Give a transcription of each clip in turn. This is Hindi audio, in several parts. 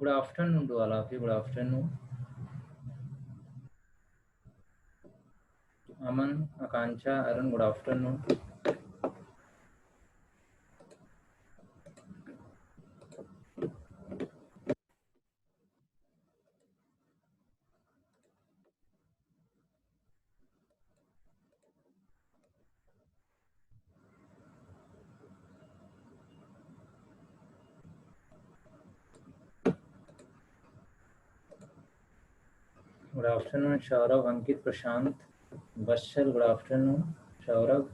Good afternoon to all of you. Good afternoon. Aman, Akanksha, Arun, good afternoon. Good afternoon, Shaurav, Ankit, Prashant, Vashal, good afternoon. Shaurav.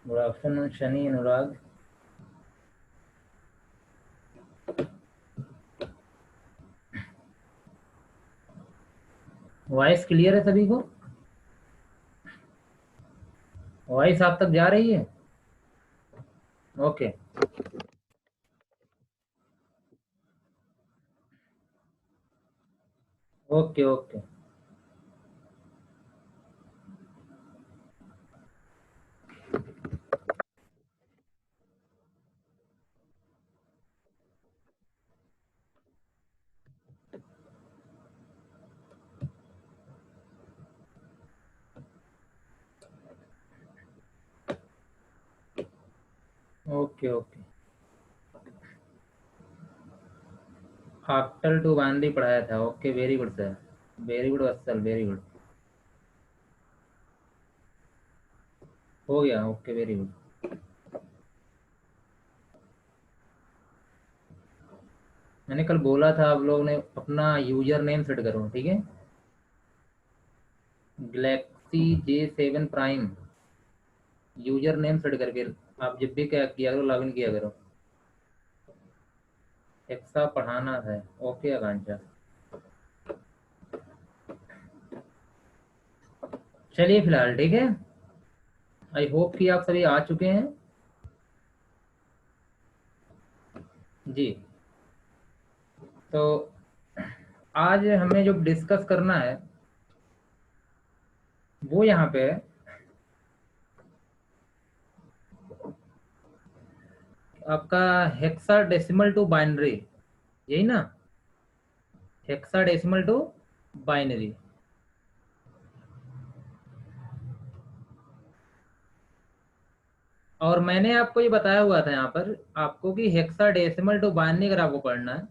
Good afternoon, Shani, Anurag. Voice clear है सभी को? वॉइस आप तक जा रही है? Okay okay okay okay okay. Octal to बांदी पढ़ाया था। Okay, very good sir, very good Vatsal, very good. हो गया, ओके, वेरी गुड। मैंने कल बोला था आप लोग ने अपना यूजर नेम सेट करो, ठीक है? Galaxy J7 prime user name set करके आप जब भी क्या किया करो, लॉगिन किया करो। एक्सा पढ़ाना है। ओके आकांक्षा, चलिए फिलहाल ठीक है। आई होप कि आप सभी आ चुके हैं जी। तो आज हमें जो डिस्कस करना है वो यहाँ पे है, आपका हेक्साडेसिमल टू बाइनरी, यही ना? Hexadecimal to binary. और मैंने आपको ये बताया हुआ था यहाँ पर आपको कि हेक्साडेसिमल टू बाइनरी अगर आपको पढ़ना है,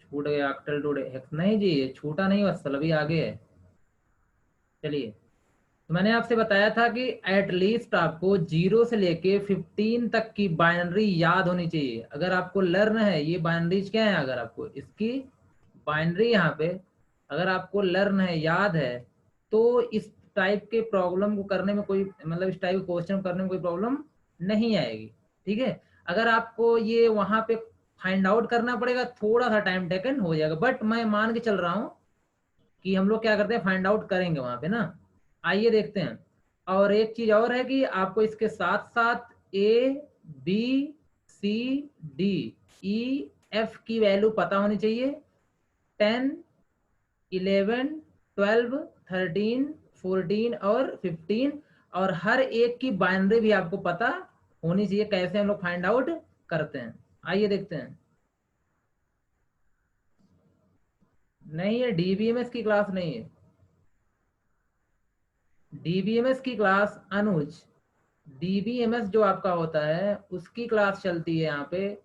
छूट गया ऑक्टल टू हेक्स, नहीं जी ये छूटा नहीं, बस अभी आगे है। चलिए, तो मैंने आपसे बताया था कि एटलीस्ट आपको 0 से लेके 15 तक की बाइनरी याद होनी चाहिए। अगर आपको लर्न है, ये बाइनरीज क्या है, अगर आपको इसकी बाइनरी यहाँ पे अगर आपको लर्न है, याद है, तो इस टाइप के प्रॉब्लम को करने में कोई मतलब इस टाइप के क्वेश्चन करने में कोई प्रॉब्लम नहीं आएगी, ठीक है? अगर आपको ये वहां पे फाइंड आउट करना पड़ेगा, थोड़ा सा टाइम टेकन हो जाएगा, बट मैं मान के चल रहा हूँ कि हम लोग क्या करते हैं, फाइंड आउट करेंगे वहां पे ना। आइए देखते हैं। और एक चीज और है कि आपको इसके साथ साथ ABCDEF की वैल्यू पता होनी चाहिए। 10, 11, 12, 13, 14 और 15, और हर एक की बाइनरी भी आपको पता होनी चाहिए। कैसे हम लोग फाइंड आउट करते हैं, आइए देखते हैं। नहीं, ये DBMS की क्लास नहीं है। DBMS की क्लास अनुज, DBMS जो आपका होता है उसकी क्लास चलती है यहाँ पे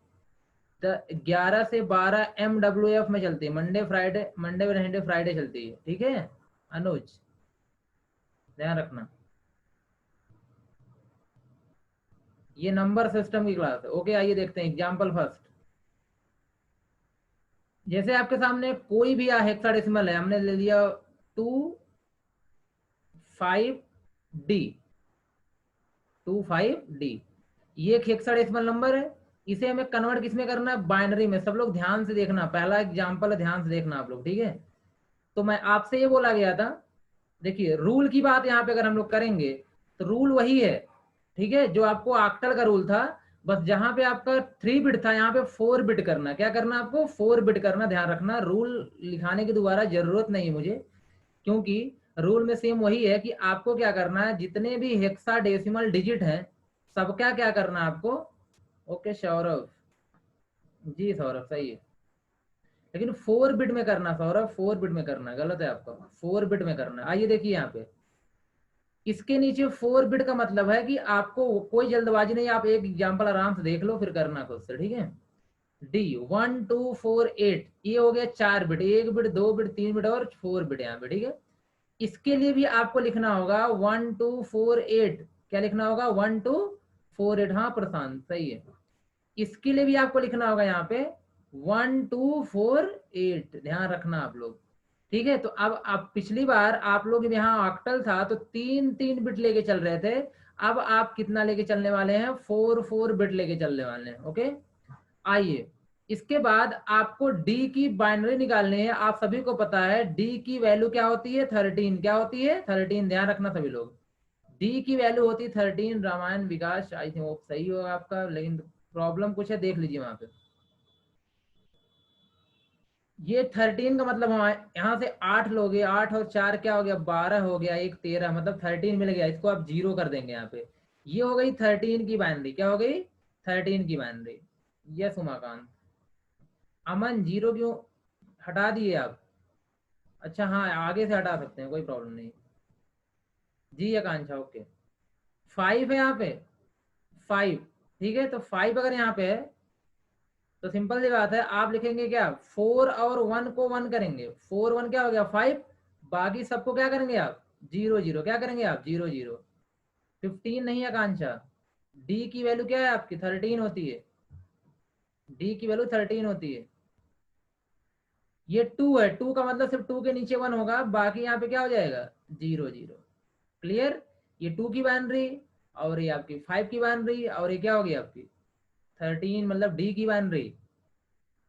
11 से 12 MWF में चलती है। Monday Friday, Monday Wednesday Friday चलती है, ठीक है अनुज, ध्यान रखना। ये नंबर सिस्टम की क्लास है। ओके, आइए देखते हैं एग्जाम्पल फर्स्ट। जैसे आपके सामने कोई भी हेक्साडेसिमल है, हमने ले लिया 25D, 25D, ये एक हेक्साडेसिमल नंबर है। इसे हमें कन्वर्ट किसमें करना है, बाइनरी में। सब लोग ध्यान से देखना, पहला एग्जाम्पल है, ध्यान से देखना आप लोग, ठीक है? तो मैं आपसे ये बोला गया था, देखिए रूल की बात यहाँ पे अगर हम लोग करेंगे तो रूल वही है, ठीक है? जो आपको आक्टल का रूल था बस जहां पे आपका 3 बिट था यहाँ पे 4 बिट करना। क्या करना आपको? 4 बिट करना। ध्यान रखना, रूल लिखाने की दोबारा जरूरत नहीं है मुझे, क्योंकि रूल में सेम वही है कि आपको क्या करना है, जितने भी हेक्साडेसिमल डिजिट हैं सबका क्या करना है आपको। ओके सौरभ, जी सौरभ सही है, लेकिन 4 बिट में करना सौरभ, 4 बिट में करना, गलत है आपका, 4 बिट में करना। आइए देखिए यहाँ पे, इसके नीचे 4 बिट का मतलब है कि आपको कोई जल्दबाजी नहीं, आप एक एग्जाम्पल आराम से देख लो फिर करना खुद से, ठीक है। डी 1 2 4 8, ये हो गया 4 बिट, 1 बिट 2 बिट 3 बिट और 4 बिट यहाँ पे, ठीक है। इसके लिए भी आपको लिखना होगा 1 2 4 8। क्या लिखना होगा? 1 2 4 8। हाँ प्रशांत सही है। इसके लिए भी आपको लिखना होगा यहाँ पे 1 2 4 8। ध्यान रखना आप लोग, ठीक है। तो अब आप पिछली बार आप लोग यहाँ ऑक्टल था तो 3 3 बिट लेके चल रहे थे, अब आप कितना लेके चलने वाले हैं? 4 4 बिट लेके चलने वाले हैं, ओके। आइए, इसके बाद आपको डी की बाइनरी निकालनी है। आप सभी को पता है डी की वैल्यू क्या होती है? 13। क्या होती है? 13। ध्यान रखना सभी लोग, डी की वैल्यू होती है 13। रामायण विकास, आई थिंक वो सही होगा आपका, लेकिन प्रॉब्लम कुछ है, देख लीजिए वहां पे। ये 13 का मतलब हम यहाँ से 8 लोगे, 8 और 4 क्या हो गया? 12 हो गया, एक 13, मतलब 13 मिल गया। इसको आप 0 कर देंगे यहाँ पे। ये हो गई 13 की बाइनरी। क्या हो गई? 13 की बाइनरी। यस उमाकांत। अमन 0 क्यों हटा दिए आप? अच्छा हाँ, आगे से हटा सकते हैं, कोई प्रॉब्लम नहीं। जी आकांक्षा ओके। 5 है यहाँ पे, 5, ठीक है। तो 5 अगर यहाँ पे है तो सिंपल सी बात है, आप लिखेंगे क्या? 4 और 1 को 1 करेंगे, 4 1 क्या हो गया? 5। बाकी सबको क्या करेंगे आप? 0 0। क्या करेंगे आप? 0 0। 15 नहीं आकांक्षा, डी की वैल्यू क्या है आपकी? 13 होती है, डी की वैल्यू 13 होती है। ये 2 है, 2 का मतलब सिर्फ 2 के नीचे 1 होगा, बाकी यहाँ पे क्या हो जाएगा? 0 0। क्लियर? ये 2 की बाइनरी, और ये आपकी 5 की बाइनरी, और ये क्या होगी आपकी 13, मतलब डी की बाइनरी।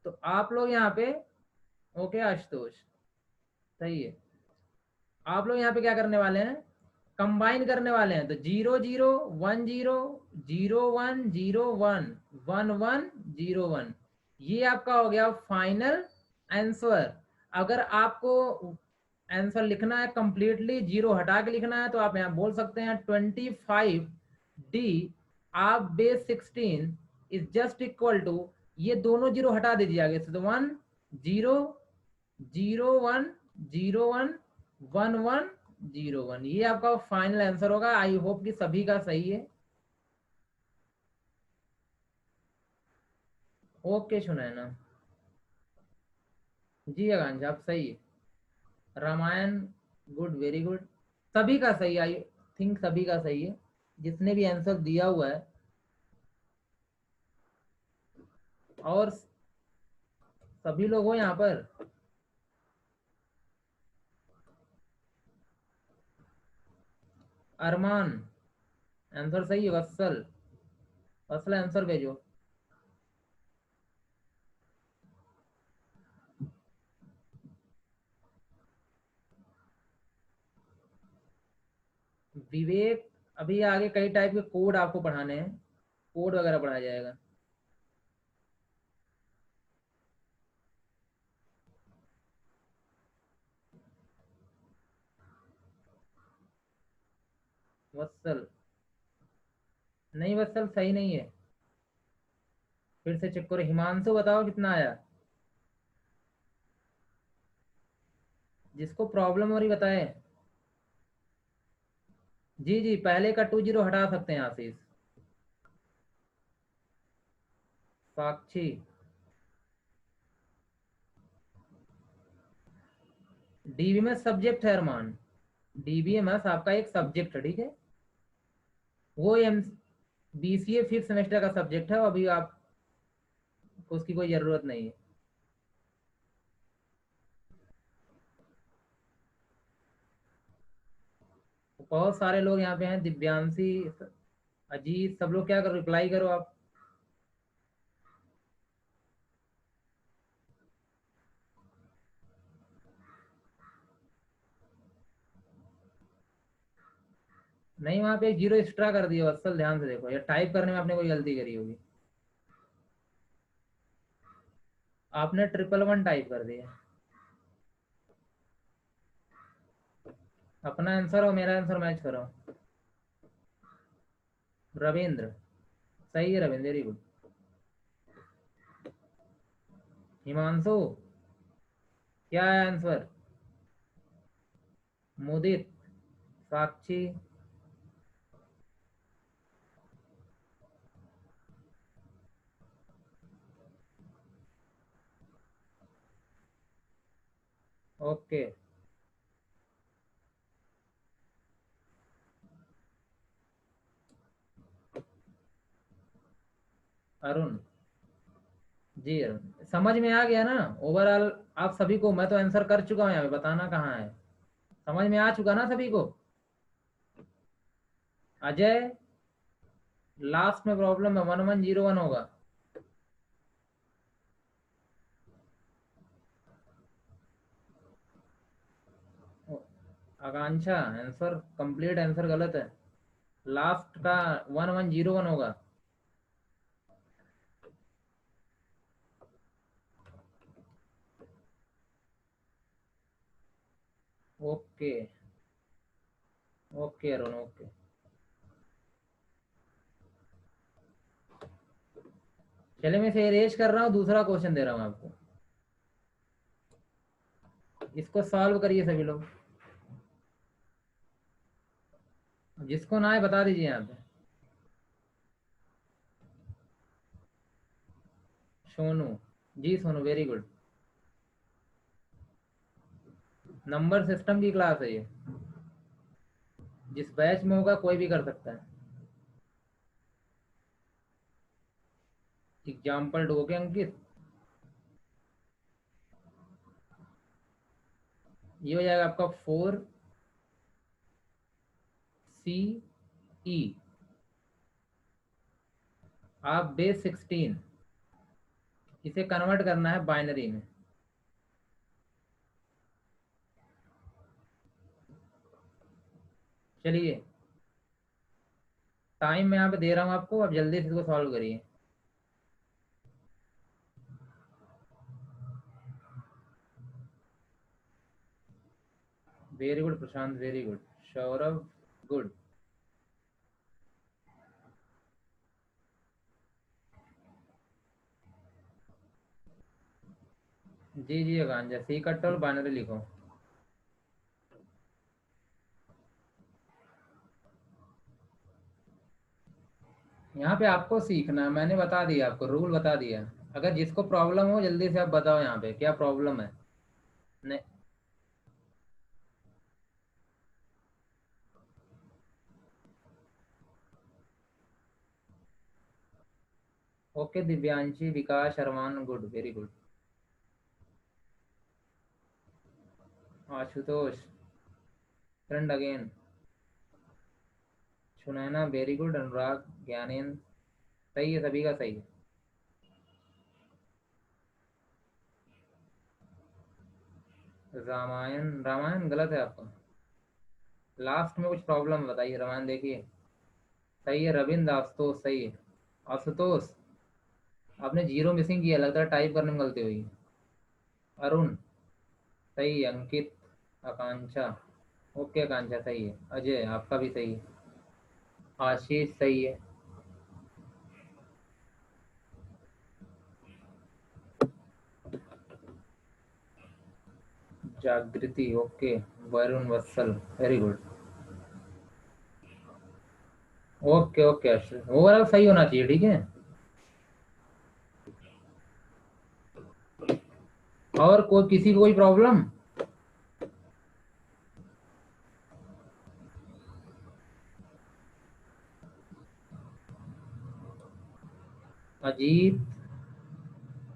तो आप लोग यहाँ पे, ओके आशुतोष सही है, आप लोग यहाँ पे क्या करने वाले हैं? कंबाइन करने वाले हैं। तो 0 0 1 0, 0 1 0 1, 1 1 0 1, ये आपका हो गया फाइनल आंसर। अगर आपको आंसर लिखना है कंप्लीटली, 0 हटा के लिखना है, तो आप यहाँ बोल सकते हैं 25D आप base 16 is just equal to, ये दोनों 0 हटा दीजिए आगे से, तो 1 0 0 1 0 1 1 1 ये आपका फाइनल आंसर होगा। आई होप कि सभी का सही है। ओके सुनैना, जी आकांक्षा आप सही है। रामायण गुड, वेरी गुड, सभी का सही, आई थिंक सभी का सही है जिसने भी आंसर दिया हुआ है। और सभी लोग हो यहाँ पर? अरमान आंसर सही है। वत्सल, वत्सल आंसर भेजो। विवेक, अभी आगे कई टाइप के कोड आपको पढ़ाने हैं, कोड वगैरह पढ़ाया जाएगा। वत्सल, नहीं वत्सल सही नहीं है, फिर से चेक करो। हिमांशु बताओ कितना आया, जिसको प्रॉब्लम हो रही बताए। जी जी, पहले का 2 0 हटा सकते हैं आशीष। साक्षी, डीबीएमएस सब्जेक्ट है अरमान, डीबीएमएस आपका एक सब्जेक्ट है, ठीक है। वो एम बीसीए 5th सेमेस्टर का सब्जेक्ट है, अभी आप उसकी कोई ज़रूरत नहीं है। बहुत सारे लोग यहाँ पे हैं, दिव्यांशी, अजीत, सब लोग क्या करो, रिप्लाई करो आप। नहीं, वहां पे एक जीरो एक्स्ट्रा कर दिया वत्सल, ध्यान से देखो, या टाइप करने में आपने कोई गलती करी होगी। आपने 111 टाइप कर दिया। अपना आंसर और मेरा आंसर मैच करो। रविंद्र, सही है रविंद्र, वेरी गुड। हिमांशु, क्या है आंसर? मुदित, साक्षी, ओके। अरुण, जी अरुण, समझ में आ गया ना ओवरऑल? आप सभी को, मैं तो आंसर कर चुका हूँ, यहाँ पे बताना कहाँ है। समझ में आ चुका ना सभी को? अजय, लास्ट में प्रॉब्लम है, 1101 होगा। आकांक्षा, आंसर कंप्लीट, आंसर गलत है। लास्ट का 1101 होगा। ओके। Okay Arun, okay. चलिए, मैं इसे अरेंज कर रहा हूँ, दूसरा क्वेश्चन दे रहा हूँ आपको। इसको सॉल्व करिए सभी लोग, जिसको ना आए बता दीजिए यहाँ पे। सोनू, जी Sonu, very good. Number system की क्लास है ये, जिस बैच में होगा कोई भी कर सकता है। एग्जाम्पल दोगे अंकित? ये हो जाएगा आपका 4CE, आप बेस 16, इसे कन्वर्ट करना है बाइनरी में। चलिए, टाइम मैं यहाँ पे दे रहा हूँ आपको, अब जल्दी से इसको सॉल्व करिए। वेरी गुड प्रशांत, वेरी गुड। सौरभ, गुड। जी जी अगान, सी कट और बाइनरी लिखो। यहाँ पे आपको सीखना है, मैंने बता दिया आपको, रूल बता दिया। अगर जिसको प्रॉब्लम हो जल्दी से आप बताओ यहाँ पे क्या प्रॉब्लम है। नहीं। Okay Divyanshi, Vikas, Arman, good, very good. Ashutosh, friend again. Sunaina, very good. Anurag, Gyanendra, सही है, सभी का सही है। रामायण, रामायण गलत है आपका। लास्ट में कुछ प्रॉब्लम बताइए, रामायण देखिए। सही है रविंद्र, आशुतोष सही है। आशुतोष, आपने जीरो मिसिंग किया, लगता है टाइप करने में गलती हुई। अरुण, सही है। अंकित, आकांक्षा, ओके आकांक्षा सही है। अजय, आपका भी सही है। आशीष, सही है। Jagriti, okay. Varun, Vatsal, very good. Okay okay Ashwin, overall सही होना चाहिए, ठीक है। और कोई, किसी को कोई प्रॉब्लम? अजीत,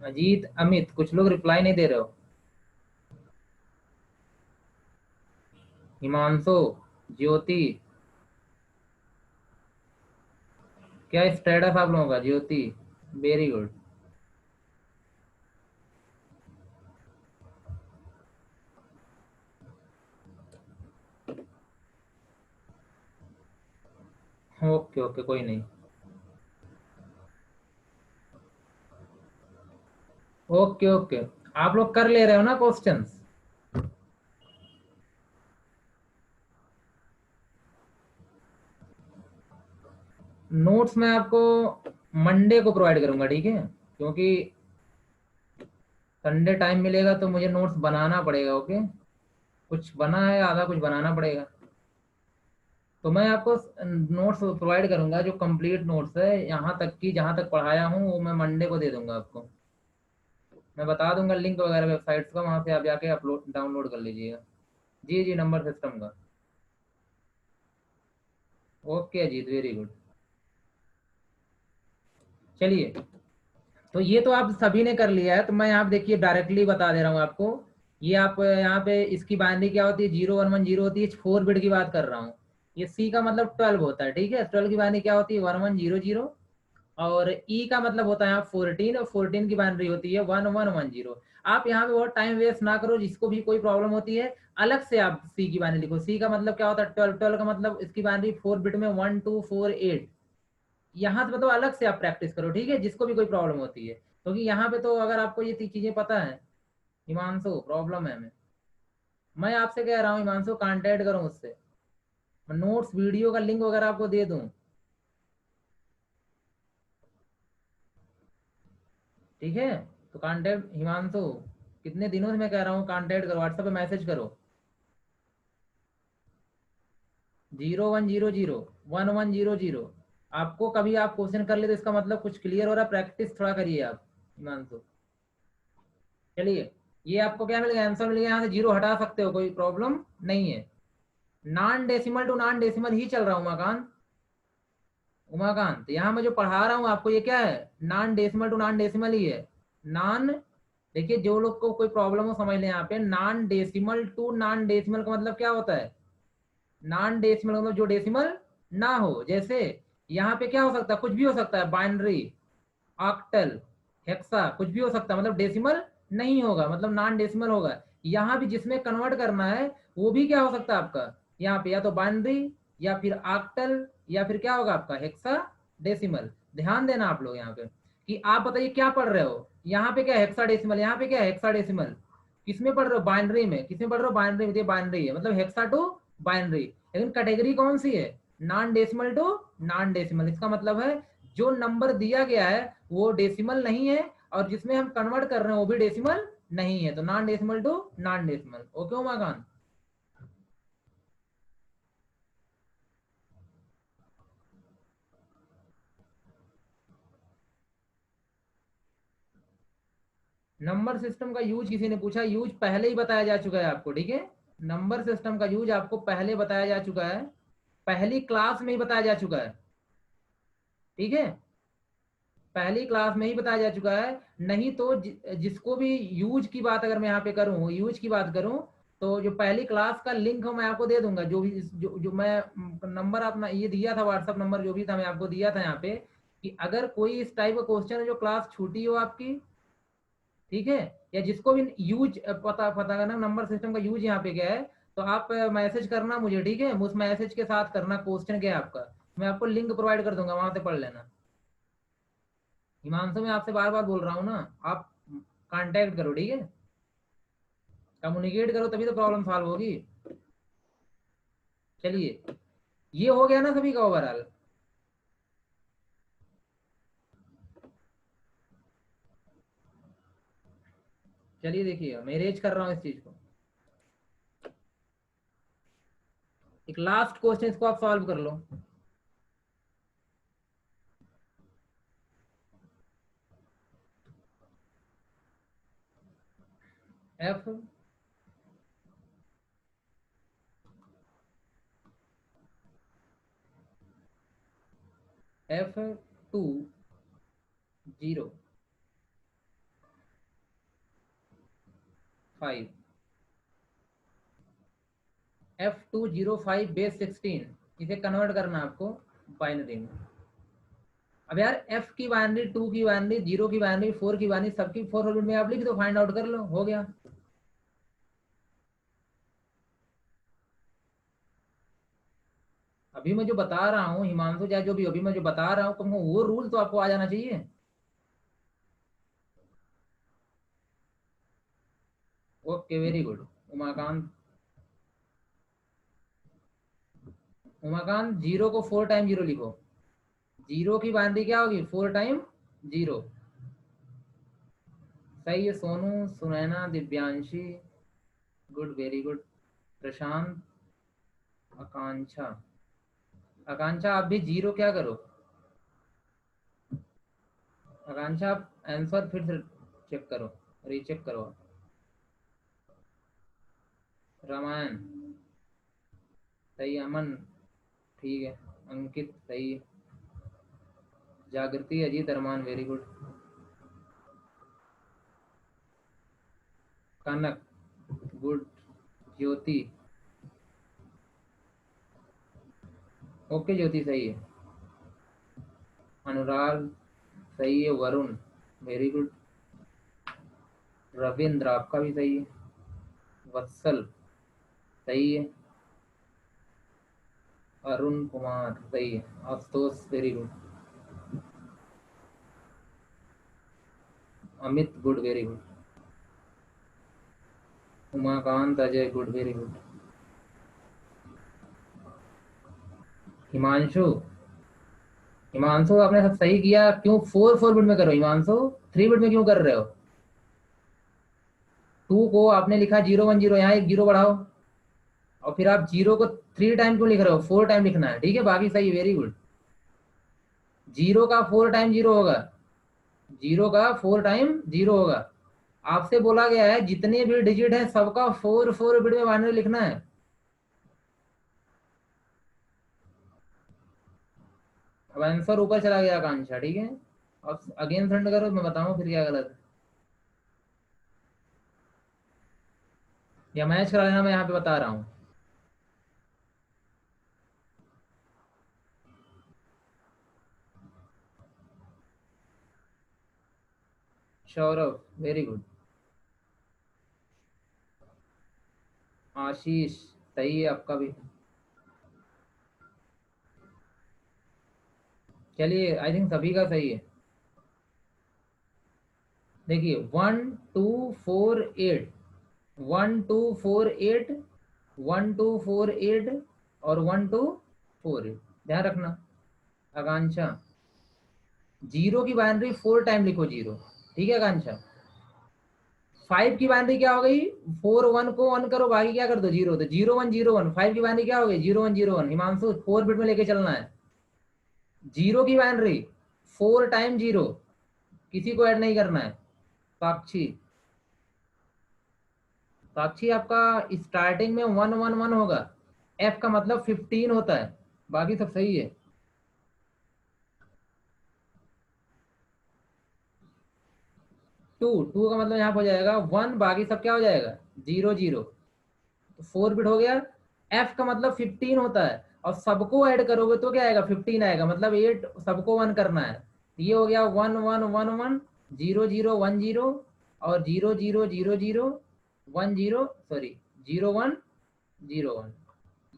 अजीत, अमित, कुछ लोग रिप्लाई नहीं दे रहे हो। हिमांशु, ज्योति, क्या स्टेटस आप लोगों का? ज्योति, वेरी गुड। ओके ओके, कोई नहीं। ओके ओके, आप लोग कर ले रहे हो ना क्वेश्चंस? नोट्स मैं आपको मंडे को प्रोवाइड करूंगा, ठीक है? क्योंकि संडे टाइम मिलेगा तो मुझे नोट्स बनाना पड़ेगा। ओके, कुछ बना है, आधा कुछ बनाना पड़ेगा। तो मैं आपको नोट्स प्रोवाइड करूंगा, जो कंप्लीट नोट्स है यहाँ तक की, जहाँ तक पढ़ाया हूँ वो मैं मंडे को दे दूंगा आपको। मैं बता दूंगा लिंक वगैरह वेबसाइट्स का, वहाँ से आप जाके अपलोड डाउनलोड कर लीजिएगा। जी जी, नंबर सिस्टम का। Okay Ajit, very good. चलिए, तो ये तो आप सभी ने कर लिया है, तो मैं यहाँ पे देखिए डायरेक्टली बता दे रहा हूँ आपको। ये आप यहाँ पे इसकी बाइनरी क्या होती है, 0110 होती है, 4 बिट की बात कर रहा हूँ। ये सी का मतलब 12 होता है, ठीक है? 12 की बाइनरी क्या होती है, 1100। और ई का मतलब होता है यहाँ 14, और 14 की बाइनरी होती है 1110। आप यहाँ पे बहुत टाइम वेस्ट ना करो, जिसको भी कोई प्रॉब्लम होती है अलग से आप सी की बाइनरी लिखो। सी का मतलब क्या होता है 12, 12 का मतलब इसकी बाइनरी 4 बिट में 1248। यहाँ से मतलब अलग से आप प्रैक्टिस करो, ठीक है? जिसको भी कोई प्रॉब्लम होती है, क्योंकि यहाँ पे तो अगर आपको ये चीजें पता है, हिमांशु प्रॉब्लम है। मैं आपसे कह रहा हूँ हिमांशु, कांटेक्ट करो मुझसे, मैं नोट्स वीडियो का लिंक वगैरह आपको दे दूँ, ठीक है? तो कांटेक्ट हिमांशु, कितने दिनों से मैं कह रहा हूँ कांटेक्ट करो, व्हाट्सएप पे मैसेज करो। 0100 1100। आपको कभी आप क्वेश्चन कर ले तो इसका मतलब कुछ क्लियर हो रहा है, प्रैक्टिस थोड़ा करिए आप हिमांशु। चलिए, ये आपको क्या मिल गया, आंसर मिल गया। यहाँ से जीरो हटा सकते हो, कोई प्रॉब्लम नहीं है। Non decimal to non decimal ही चल रहा हूँ उमाकांत। उमाकांत, यहाँ मैं जो पढ़ा रहा हूँ आपको, ये क्या है, non decimal to non decimal ही है। नॉन, देखिए जो लोग को कोई प्रॉब्लम हो समझ लें, यहाँ पे non decimal to non decimal का मतलब क्या होता है? नॉन डेसिमल मतलब जो डेसिमल ना हो। जैसे यहाँ पे क्या हो सकता है, कुछ भी हो सकता है, बाइनरी, ऑक्टल, हेक्सा, कुछ भी हो सकता है, मतलब डेसिमल नहीं होगा, मतलब नॉन डेसिमल होगा। यहाँ भी जिसमें कन्वर्ट करना है वो भी क्या हो सकता है आपका, यहाँ पे या तो बाइनरी, या फिर ऑक्टल, या फिर क्या होगा आपका हेक्सा डेसिमल। ध्यान देना आप लोग यहाँ पे कि आप बताइए क्या पढ़ रहे हो। यहाँ पे क्या हेक्सा डेसिमल, यहाँ पे क्या हेक्सा डेसिमल, किसमें पढ़ रहे हो, बाइनरी में। किसमें पढ़ रहे हो, बाइनरी में। ये बाइनरी है, मतलब हेक्सा टू बाइनरी। लेकिन कैटेगरी कौन सी है, non decimal to non decimal. इसका मतलब है जो नंबर दिया गया है वो डेसिमल नहीं है, और जिसमें हम कन्वर्ट कर रहे हैं वो भी डेसिमल नहीं है। तो non decimal to non decimal. Okay Umakant? Number system का यूज किसी ने पूछा, यूज पहले ही बताया जा चुका है आपको, ठीक है? नंबर सिस्टम का यूज आपको पहले बताया जा चुका है, पहली क्लास में ही बताया जा चुका है, ठीक है? पहली क्लास में ही बताया जा चुका है। नहीं तो जिसको भी यूज की बात अगर मैं यहाँ पे करूँ, यूज की बात करूँ, तो जो पहली क्लास का लिंक मैं आपको दे दूंगा। जो भी जो मैं नंबर अपना ये दिया था, व्हाट्सअप नंबर जो भी था मैं आपको दिया था यहाँ पे, कि अगर कोई इस टाइप का क्वेश्चन है जो क्लास छूटी हो आपकी, ठीक है, या जिसको भी यूज पता पता करना नंबर सिस्टम का यूज यहाँ पे क्या है, तो आप मैसेज करना मुझे, ठीक है? उस मैसेज के साथ करना क्वेश्चन क्या है आपका, मैं आपको लिंक प्रोवाइड कर दूंगा, वहां से पढ़ लेना। हिमांशु, मैं आपसे बार बार बोल रहा हूँ ना, आप कांटेक्ट करो, ठीक है? कम्युनिकेट करो, तभी तो प्रॉब्लम सॉल्व होगी। चलिए, ये हो गया ना सभी का ओवरऑल? चलिए देखिए, मैं रेज कर रहा हूँ इस चीज को। एक लास्ट क्वेश्चन, इसको आप सॉल्व कर लो। एफ, F205, F205 बेस 16, इसे कन्वर्ट करना आपको बाइनरी में। अब यार एफ की बाइनरी, टू की बाइनरी, जीरो की बाइनरी, फोर की बाइनरी, सबकी फोर में आप लिख दो, फाइंड आउट कर लो, हो गया। अभी मैं जो बता रहा हूँ हिमांशु, चाहे जो भी, अभी मैं जो बता रहा हूँ तुमको, वो रूल तो आपको आ जाना चाहिए। Okay very good. Umakant, Umakant zero को 4 टाइम 0 लिखो। जीरो की बाउंड्री क्या होगी? 4 टाइम 0। सही है Sonu, Sunaina, Divyanshi, good very good. Prashant, Akanksha, Akanksha आप भी जीरो क्या करो। आकांक्षा आप आंसर फिर से चेक करो, रीचेक करो। रामायण सही है। अमन ठीक है। अंकित सही है। जागृति, अजीत, अरमान वेरी गुड। कनक गुड। ज्योति, ओके ज्योति सही है। अनुराग सही है। Varun very good. रविंद्र आपका भी सही है। वत्सल सही है। अरुण कुमार सही है। Ashutosh very good. Amit good very good. Umakant, Ajay good very good. Himanshu, Himanshu आपने सब सही किया, क्यों 4 4 बिट में करो हिमांशु, 3 बिट में क्यों कर रहे हो? 2 को आपने लिखा 0 1 0, यहाँ एक 0 बढ़ाओ, और फिर आप 0 को 3 टाइम क्यों लिख रहे हो? 4 टाइम लिखना है, ठीक है, बाकी सही वेरी गुड। 0 का 4 टाइम 0 होगा। 0 का 4 टाइम 0 होगा। आपसे बोला गया है जितने भी डिजिट है सबका 4 4 बिट में बाइनरी लिखना है। अब आंसर ऊपर चला गया आकांक्षा, ठीक है। अब अगेन सेंड करो, मैं बताऊं फिर क्या गलत है, या मैच करा लेना, मैं यहाँ पे बता रहा हूँ। Saurabh very good. आशीष सही है आपका भी। चलिए आई थिंक सभी का सही है। देखिए 1 2 4 8, 1 2 4 8, 1 2 4 8 और 1 2 4 8, ध्यान रखना। आकांक्षा, जीरो की बाइनरी 4 टाइम लिखो 0, ठीक है आकांक्षा। 5 की बाइनरी क्या हो गई? 4 1 को 1 करो, बाकी क्या कर दो 0, तो 0 1 0 1। 5 की बाइनरी क्या हो गई? 0 1 0 1। हिमांशु 4 बिट में लेके चलना है। जीरो की बाइनरी 4 टाइम 0, किसी को ऐड नहीं करना है। साक्षी, साक्षी आपका स्टार्टिंग में 1 1 1 होगा, एफ का मतलब 15 होता है, बाकी सब सही है। टू, टू का मतलब यहाँ पे हो जाएगा 1, बाकी सब क्या हो जाएगा? 0 0, तो 4 बिट हो गया। एफ का मतलब 15 होता है, और सबको ऐड करोगे तो क्या आएगा? 15 आएगा, मतलब 8 सबको 1 करना है। ये हो गया 1 1 1 1, 0 0 1 0, और 0 0 0 0 1 0, सॉरी 0 1 0 1।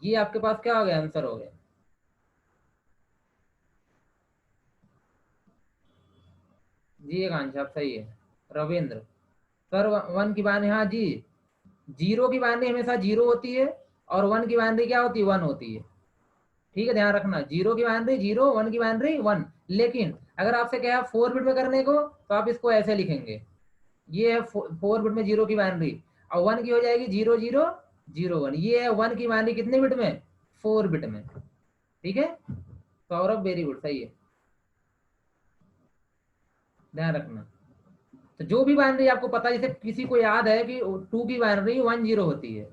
ये आपके पास क्या हो गया? आंसर हो गया। जी एक आंसर आप सही है। रविंद्र सर, 1 की बाइनरी, हाँ जी, जीरो की बाइनरी हमेशा 0 होती है, और 1 की बाइनरी क्या होती है? 1 होती है, ठीक है, ध्यान रखना। 0 की बाइनरी 0, 1 की बाइनरी 1। लेकिन अगर आपसे कहा 4 बिट में करने को, तो आप इसको ऐसे लिखेंगे, ये है 4 बिट में 0 की बाइनरी, और 1 की हो जाएगी 0 0 0 1। ये है 1 की बाइनरी कितने बिट में? 4 बिट में, ठीक है। सौरभ वेरी गुड, सही है, ध्यान रखना। तो जो भी बाइनरी आपको पता है, जैसे किसी को याद है कि 2 की बाइनरी 1 0 होती है,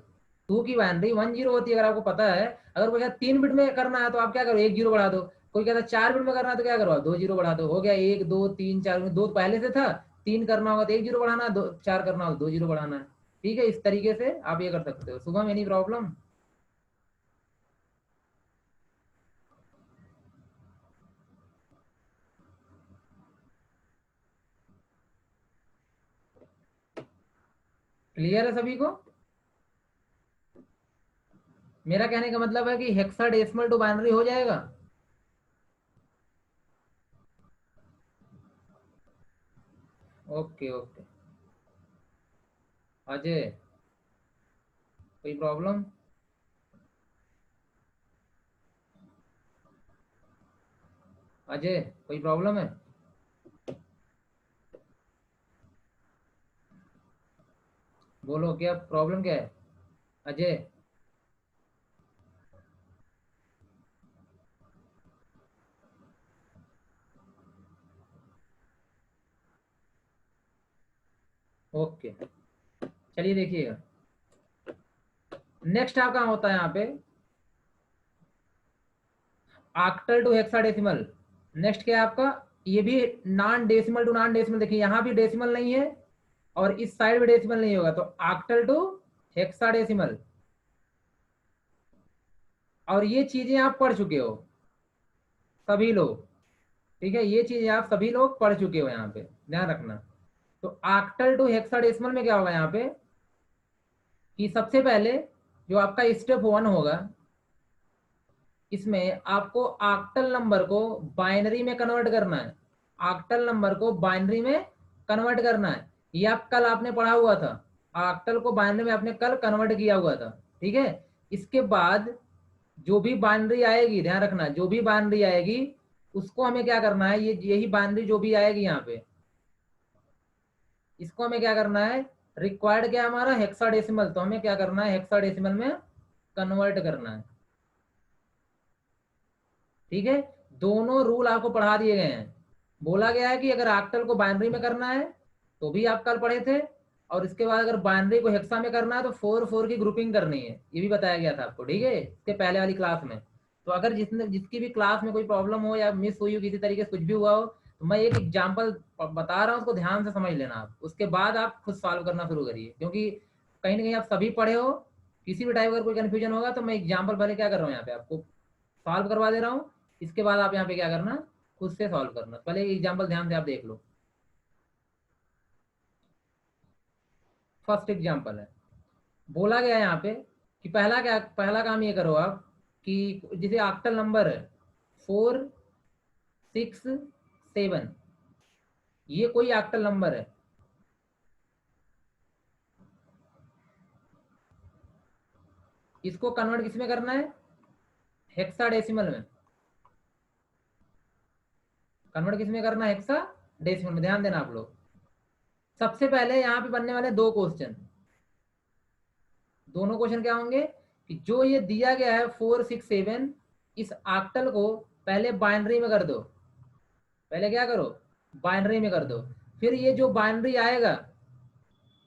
2 की बाइनरी 1 0 होती है, अगर आपको पता है। अगर कोई कहता 3 बिट में करना है तो आप क्या करो? 1 0 बढ़ा दो। कोई कहता 4 बिट में करना है तो क्या करो? 2 0 बढ़ा दो, हो गया 1 2 3 4। दो पहले से था, 3 करना होगा तो 1 0 बढ़ाना है, 4 करना होगा 2 0 बढ़ाना है, ठीक है। इस तरीके से आप ये कर सकते हो। Shubham any problem? क्लियर है सभी को? मेरा कहने का मतलब है कि हेक्साडेसिमल टू बाइनरी हो जाएगा। Okay okay. अजय, कोई प्रॉब्लम? अजय, कोई प्रॉब्लम है? बोलो, क्या प्रॉब्लम क्या है? अजय। ओके, चलिए देखिएगा। नेक्स्ट आपका होता है यहाँ पे ऑक्टल टू हेक्साडेसिमल। नेक्स्ट क्या है आपका? ये भी non decimal to non decimal. देखिए यहाँ भी डेसिमल नहीं है और इस साइड भी डेसिमल नहीं होगा, तो ऑक्टल टू हेक्साडेसिमल। और ये चीजें आप पढ़ चुके हो सभी लोग, ठीक है, ये चीजें आप सभी लोग पढ़ चुके हो, यहाँ पे ध्यान रखना। तो ऑक्टल टू हेक्साडेसिमल में क्या होगा यहाँ पे कि सबसे पहले जो आपका स्टेप वन होगा, इसमें आपको ऑक्टल नंबर को बाइनरी में कन्वर्ट करना है। ऑक्टल नंबर को बाइनरी में कन्वर्ट करना है। ये आप कल आपने पढ़ा हुआ था, ऑक्टल को बाइनरी में आपने कल कन्वर्ट किया हुआ था, ठीक है। इसके बाद जो भी बाइनरी आएगी, ध्यान रखना, जो भी बाइनरी आएगी उसको हमें क्या करना है, ये यही बाइनरी जो भी आएगी यहाँ पे, इसको हमें क्या करना है, रिक्वायर्ड क्या है हमारा, हेक्साडेसिमल। तो हमें क्या करना है, हेक्साडेसिमल में कन्वर्ट करना है, ठीक है। दोनों रूल आपको पढ़ा दिए गए हैं। बोला गया है कि अगर ऑक्टल को बाइनरी में करना है तो भी आप कल पढ़े थे, और इसके बाद अगर बाइनरी को हेक्सा में करना है तो 4 4 की ग्रुपिंग करनी है, ये भी बताया गया था आपको, ठीक है, इसके पहले वाली क्लास में। तो अगर जिसकी भी क्लास में कोई प्रॉब्लम हो या मिस हुई हो किसी तरीके से कुछ भी हुआ हो, तो मैं एक एग्जाम्पल बता रहा हूँ, उसको ध्यान से समझ लेना आप, उसके बाद आप खुद सॉल्व करना शुरू करिए, क्योंकि कहीं ना कहीं आप सभी पढ़े हो। किसी भी टाइप का कोई कंफ्यूजन होगा तो मैं एग्जाम्पल पहले क्या कर रहा हूँ, यहाँ पे आपको सॉल्व करवा दे रहा हूँ। इसके बाद आप यहाँ पे क्या करना, खुद से सॉल्व करना। पहले एग्जाम्पल ध्यान से आप देख लो। फर्स्ट एग्जाम्पल है, बोला गया है यहाँ पे कि पहला काम ये करो आप कि जैसे ऑक्टल नंबर है 4 6 7, ये कोई ऑक्टल नंबर है। इसको कन्वर्ट किस में करना है, हेक्साडेसिमल में। कन्वर्ट किस में करना है, हेक्साडेसिमल में। ध्यान देना आप लोग। सबसे पहले यहाँ पे बनने वाले दो क्वेश्चन, दोनों क्वेश्चन क्या होंगे कि जो ये दिया गया है 4 6 7, इस ऑक्टल को पहले बाइनरी में कर दो। पहले क्या करो, बाइनरी में कर दो। फिर ये जो बाइनरी आएगा,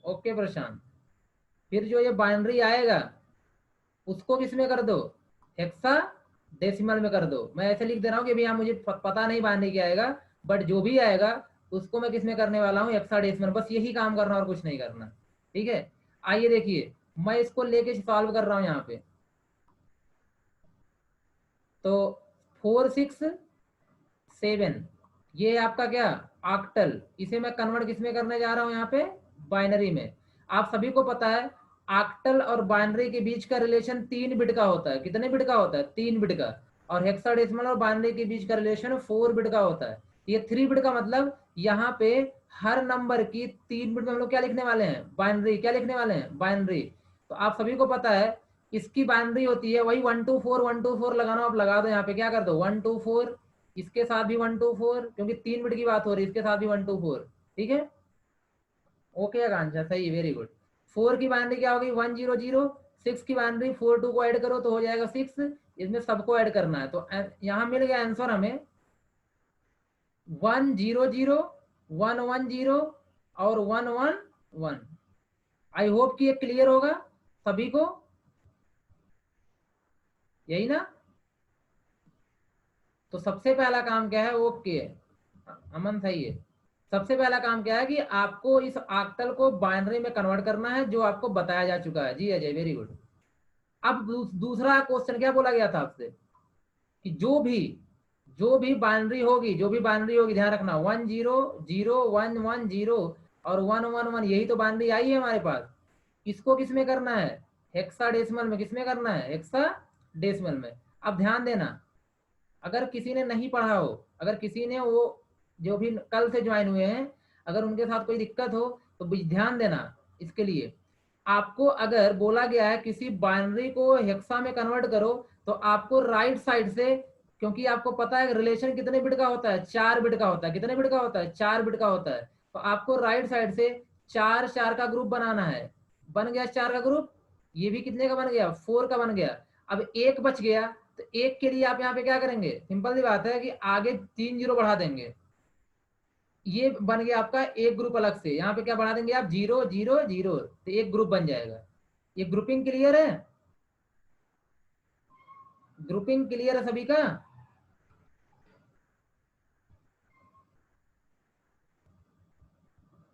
ओके प्रशांत, फिर जो ये बाइनरी आएगा उसको किस में कर दो, हेक्सा डेसिमल में कर दो। मैं ऐसे लिख दे रहा हूँ कि अभी यहाँ मुझे पता नहीं बाइनरी क्या आएगा, बट जो भी आएगा उसको मैं किस में करने वाला हूँ, हेक्सा डेसिमल। बस यही काम करना और कुछ नहीं करना, ठीक है। आइए देखिए, मैं इसको लेके सॉल्व कर रहा हूँ यहाँ पे। तो 4 6 7, ये आपका क्या, ऑक्टल, इसे मैं कन्वर्ट किस में करने जा रहा हूँ, यहाँ पे बाइनरी में। आप सभी को पता है ऑक्टल और बाइनरी के बीच का रिलेशन 3 बिट का होता है। कितने बिट का होता है, 3 बिट का। और हेक्साडेसिमल और बाइनरी के बीच का रिलेशन 4 बिट का होता है। ये 3 बिट का मतलब यहाँ पे हर नंबर की 3 बिट में हम लोग क्या लिखने वाले हैं, बाइनरी। क्या लिखने वाले हैं, बाइनरी। तो आप सभी को पता है इसकी बाइनरी होती है वही 1 2 4। 1 2 4 लगाना, आप लगा दो यहाँ पे, क्या कर दो 1 2 4, इसके साथ भी 1 2 4, क्योंकि 3 बिट की बात हो रही है, इसके साथ भी 1 2 4, ठीक है। ओके आकांक्षा, सही, वेरी गुड। 4 की बाइनरी क्या होगी, 1 0 0। 6 की बाइनरी 4 2 को ऐड करो तो हो जाएगा 6। इसमें सबको ऐड करना है, तो यहाँ मिल गया आंसर हमें 1 0 0, 1 1 0 और 1 1 1। आई होप कि ये क्लियर होगा सभी को, यही ना। तो सबसे पहला काम क्या है, ओके अमन, सही है। सबसे पहला काम क्या है कि आपको इस ऑक्टल को बाइनरी में कन्वर्ट करना है, जो आपको बताया जा चुका है। जी अजय, वेरी गुड। अब दूसरा क्वेश्चन क्या बोला गया था आपसे कि जो भी बाइनरी होगी, जो भी बाइनरी होगी, ध्यान रखना, 1 0 0, 1 1 0 और 1 1 1, यही तो बाइनरी आई है हमारे पास। इसको किस में करना है, हेक्साडेसिमल में किसमें करना है, हेक्साडेसिमल में। अब ध्यान देना, अगर किसी ने नहीं पढ़ा हो, अगर किसी ने वो जो भी कल से ज्वाइन हुए हैं, अगर उनके साथ कोई दिक्कत हो तो ध्यान देना। इसके लिए आपको अगर बोला गया है किसी बाइनरी को हेक्सा में कन्वर्ट करो, तो आपको राइट साइड से, क्योंकि आपको पता है रिलेशन कितने बिट का होता है, 4 बिट का होता है। कितने बिट का होता है, 4 बिट का होता है। तो आपको राइट साइड से 4 4 का ग्रुप बनाना है। बन गया 4 का ग्रुप, ये भी कितने का बन गया, 4 का बन गया। अब एक बच गया, तो एक के लिए आप यहाँ पे क्या करेंगे, सिंपल सी बात है कि आगे 3 जीरो बढ़ा देंगे। ये बन गया आपका एक ग्रुप अलग से, यहाँ पे क्या बढ़ा देंगे आप, 0 0 0, तो एक ग्रुप बन जाएगा। ये ग्रुपिंग क्लियर है, ग्रुपिंग क्लियर है सभी का।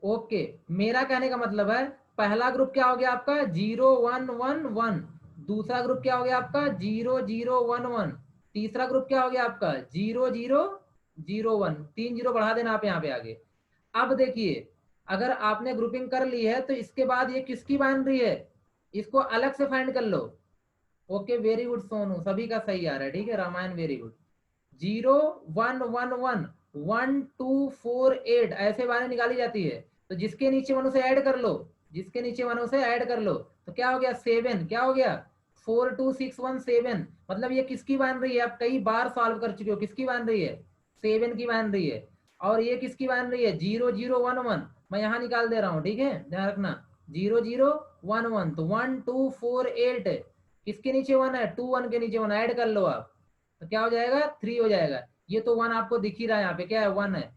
ओके, मेरा कहने का मतलब है पहला ग्रुप क्या हो गया आपका, 0 1 1 1। दूसरा ग्रुप क्या हो गया आपका, 0 0 1 1। तीसरा ग्रुप क्या हो गया आपका, 0 0 0 1। 3 जीरो बढ़ा देना आप यहाँ पे आगे। अब देखिए, अगर आपने ग्रुपिंग कर ली है तो इसके बाद ये किसकी बाउंड्री है, इसको अलग से फाइंड कर लो। ओके वेरी गुड सोनू, सभी का सही आ रहा है, ठीक है रामायण, वेरी गुड। 0 1 1 1 1 2 4 8 ऐसे बारें निकाली जाती है। तो जिसके नीचे वन उसे ऐड कर लो, जिसके नीचे वन उसे ऐड कर लो, तो क्या हो गया 7, क्या हो गया 4 2 6 1 7। मतलब ये किसकी बन रही है, आप कई बार सॉल्व कर चुके हो, किसकी बन रही है, 7 की बन रही है। और ये किसकी बन रही है, 0 0 1 1। मैं यहाँ निकाल दे रहा हूँ, ठीक है ध्यान रखना, 0 0 1 1, तो 1 2 4 8, किसके नीचे वन है, 2 1 के नीचे वन ऐड कर लो आप, तो क्या हो जाएगा 3 हो जाएगा। ये तो वन आपको दिख ही रहा है, यहाँ पे क्या है 1 है,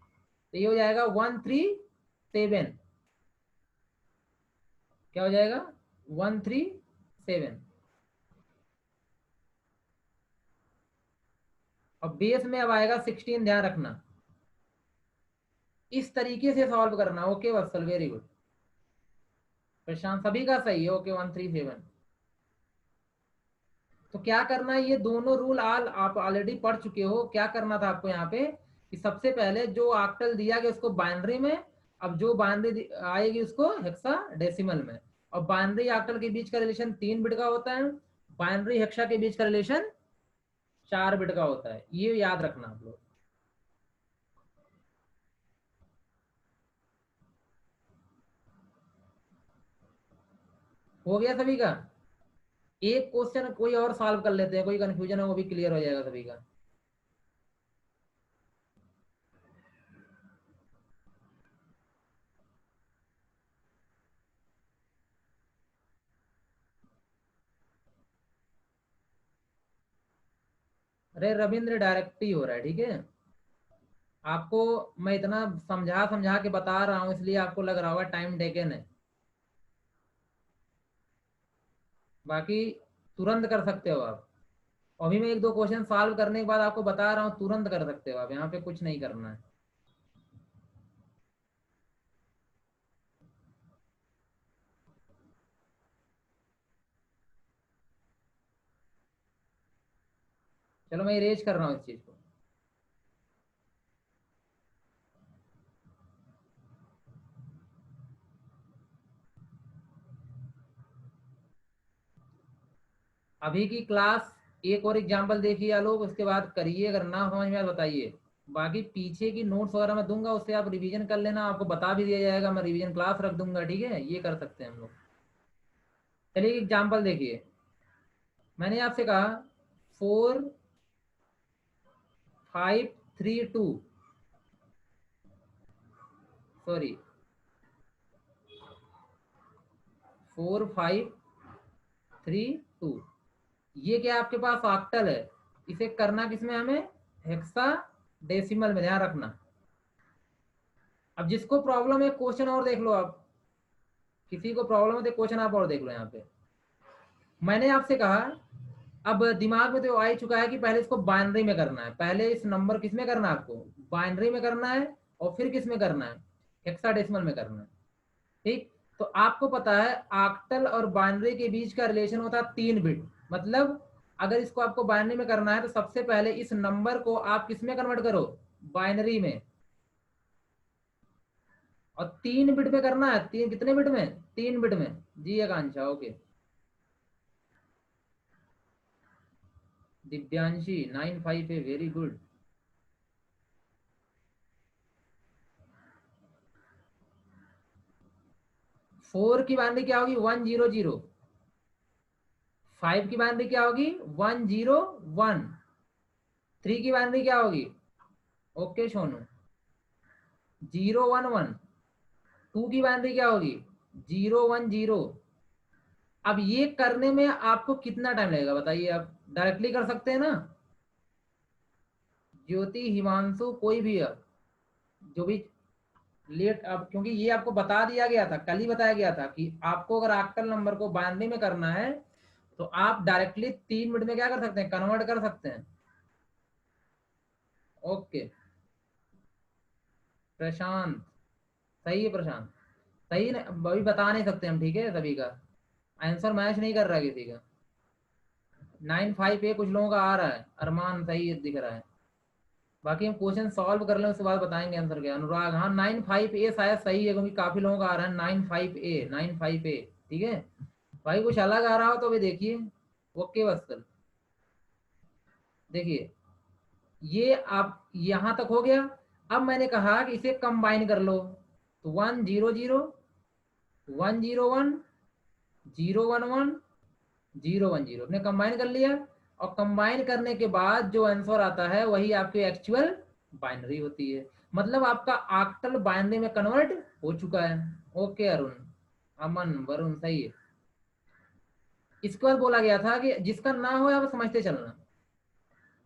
तो ये हो जाएगा 1 3 7। क्या हो जाएगा 1 3 7। और बेस में अब आएगा 16, ध्यान रखना, इस तरीके से सॉल्व करना। ओके वत्सल वेरी गुड, प्रशांत सभी का सही है, ओके 1 3 7। तो क्या करना है, ये दोनों रूल आल आप ऑलरेडी पढ़ चुके हो। क्या करना था आपको यहाँ पे कि सबसे पहले जो ऑक्टल दिया गया उसको बाइनरी में, अब जो बाइनरी आएगी उसको हेक्सा डेसिमल में। और बाइनरी ऑक्टल के बीच का रिलेशन 3 बिट का होता है, बाइनरी हेक्सा के बीच का रिलेशन 4 बिट का होता है, ये याद रखना आप लोग। हो गया सभी का। एक क्वेश्चन कोई और सॉल्व कर लेते हैं, कोई कंफ्यूजन है वो भी क्लियर हो जाएगा सभी का। अरे रविंद्र डायरेक्ट ही हो रहा है, ठीक है। आपको मैं इतना समझा समझा के बता रहा हूँ, इसलिए आपको लग रहा होगा टाइम टेकन है, बाकी तुरंत कर सकते हो आप। अभी मैं एक दो क्वेश्चन सॉल्व करने के बाद आपको बता रहा हूँ, तुरंत कर सकते हो आप, यहाँ पे कुछ नहीं करना है। चलो मैं इरेज कर रहा हूँ इस चीज को। अभी की क्लास एक और एग्जाम्पल देखिए आप लोग, उसके बाद करिए, अगर ना समझ में आए तो बताइए। बाकी पीछे की नोट्स वगैरह मैं दूंगा, उससे आप रिवीजन कर लेना, आपको बता भी दिया जाएगा, मैं रिवीजन क्लास रख दूंगा, ठीक है, ये कर सकते हैं हम लोग। चलिए एग्जाम्पल देखिए, मैंने आपसे कहा 4 5 3 2, सॉरी 4 5 3 2, ये क्या आपके पास ऑक्टल है, इसे करना किसमें हमें, हेक्सा डेसिमल में, ध्यान रखना। अब जिसको प्रॉब्लम है क्वेश्चन और देख लो आप, किसी को प्रॉब्लम है तो क्वेश्चन आप और देख लो यहाँ पे। मैंने आपसे कहा, अब दिमाग में तो आ ही चुका है कि पहले इसको बाइनरी में करना है, पहले इस नंबर किस में करना है आपको, बाइनरी में करना है, और फिर किस में करना है, हेक्साडेसिमल में करना है, ठीक। तो आपको पता है ऑक्टल और बाइनरी के बीच का रिलेशन होता है 3 बिट। मतलब अगर इसको आपको बाइनरी में करना है तो सबसे पहले इस नंबर को आप किस में कन्वर्ट करो, बाइनरी में। और 3 बिट में करना है, तीन कितने बिट में, 3 बिट में। जी आकांक्षा ओके। दिव्यांशी 95 है, वेरी गुड। 4 की बाइनरी क्या होगी? 100। 5 की बाइनरी क्या होगी? 101। 3 की बाइनरी क्या होगी? ओके सोनू, 011। 2 की बाइनरी क्या होगी? 010। अब ये करने में आपको कितना टाइम लगेगा बताइए? आप डायरेक्टली कर सकते हैं ना? ज्योति, हिमांशु, कोई भी अब जो भी लेट, अब क्योंकि ये आपको बता दिया गया था, कल ही बताया गया था कि आपको अगर आक्टल नंबर को बाइनरी में करना है तो आप डायरेक्टली 3 मिनट में क्या कर सकते हैं? कन्वर्ट कर सकते हैं। ओके प्रशांत, सही है प्रशांत, सही है। अभी बता नहीं सकते हम, ठीक है? सभी का आंसर मैच नहीं कर रहा है किसी का। 95 पे कुछ लोगों का आ रहा है, अरमान सही दिख रहा है। बाकी हम क्वेश्चन सॉल्व कर लें उसके बाद बताएंगे आंसर क्या। अनुराग, हाँ 95A शायद सही है, क्योंकि काफी लोगों का आ रहा है 95A, 95A। ठीक है भाई, कुछ अलग आ रहा हो तो भी देखिए। ओके बस कल देखिए, ये आप यहां तक हो गया। अब मैंने कहा कि इसे कंबाइन कर लो, तो 100, 101, 011, 010 ने कंबाइन कर लिया। और कंबाइन करने के बाद जो आंसर आता है वही आपकी एक्चुअल बाइनरी होती है। मतलब आपका आक्टल बाइनरी में कन्वर्ट हो चुका है। ओके अरुण, अमन, वरुण, सही है। इसके बाद बोला गया था कि जिसका ना हो आप समझते चलना,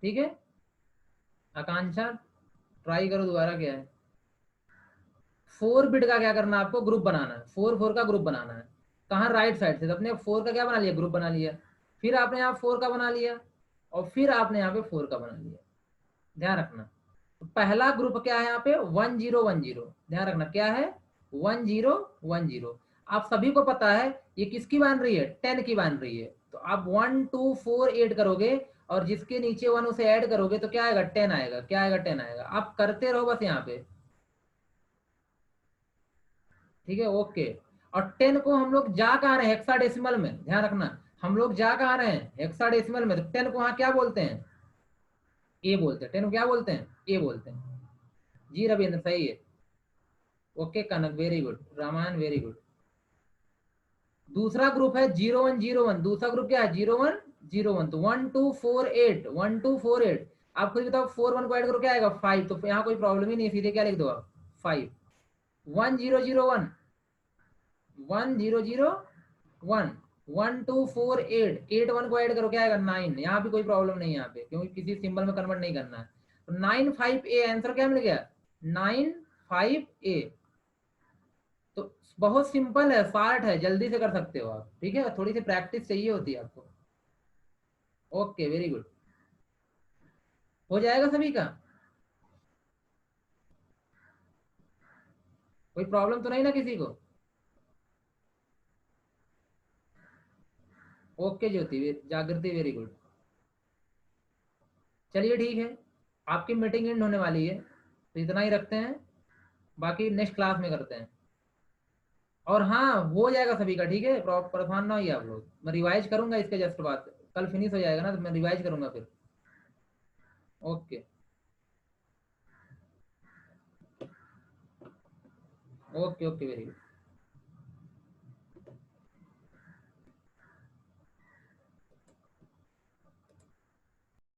ठीक है? आकांक्षा ट्राई करो दोबारा, क्या है? 4 बिट का क्या करना है आपको? ग्रुप बनाना है, 4 4 का ग्रुप बनाना है। कहाँ? राइट साइड से। तो अपने 4 का क्या बना लिया? ग्रुप बना लिया। फिर आपने यहाँ 4 का बना लिया, और फिर आपने यहाँ पे 4 का बना लिया। ध्यान रखना, तो पहला ग्रुप क्या है यहाँ पे? 1010। ध्यान रखना क्या है? 1010। आप सभी को पता है ये किसकी बन रही है? 10 की बन रही है। तो आप 1248 करोगे, और जिसके नीचे 1 उसे ऐड करोगे तो क्या आएगा? 10 आएगा। क्या आएगा? 10 आएगा। आप करते रहो बस यहाँ पे, ठीक है? ओके। और 10 को हम लोग जा कहाँ रहे हैं? हेक्साडेसिमल में। ध्यान रखना, हम लोग जा कहाँ रहे हैं? हेक्साडेसिमल में। तो 10 को वहाँ क्या बोलते हैं? ए बोलते हैं। 10 को क्या बोलते हैं? ए बोलते हैं। जी रविंद्र, सही है। Okay Kanak, very good. Ramayan, very good. दूसरा ग्रुप है 0101। दूसरा ग्रुप क्या है? 0101। तो 1248, 1248। आप खुद बताओ, 4 1 को ऐड करो क्या आएगा? 5। तो यहाँ कोई प्रॉब्लम ही नहीं, सीधे क्या लिख दो आप? 5। 1001, 1001, 1248, 81 को ऐड करो क्या आएगा? 9। यहाँ भी कोई प्रॉब्लम नहीं है यहाँ पे, क्योंकि किसी सिंबल में कन्वर्ट नहीं करना है। तो 95A आंसर क्या मिल गया? 95A। तो बहुत सिंपल है, शार्ट है, जल्दी से कर सकते हो आप, ठीक है? थोड़ी सी प्रैक्टिस चाहिए होती है आपको। Okay very good. हो जाएगा सभी का? कोई प्रॉब्लम तो नहीं ना किसी को? ओके ज्योति, जागृति, वेरी गुड। चलिए ठीक है, आपकी मीटिंग एंड होने वाली है, तो इतना ही रखते हैं। बाकी नेक्स्ट क्लास में करते हैं। और हाँ, हो जाएगा सभी का, ठीक है? परेशान ना होइए आप लोग, मैं रिवाइज करूंगा इसके जस्ट बाद। कल फिनिश हो जाएगा ना, तो मैं रिवाइज करूंगा फिर। Okay. Okay okay, very good.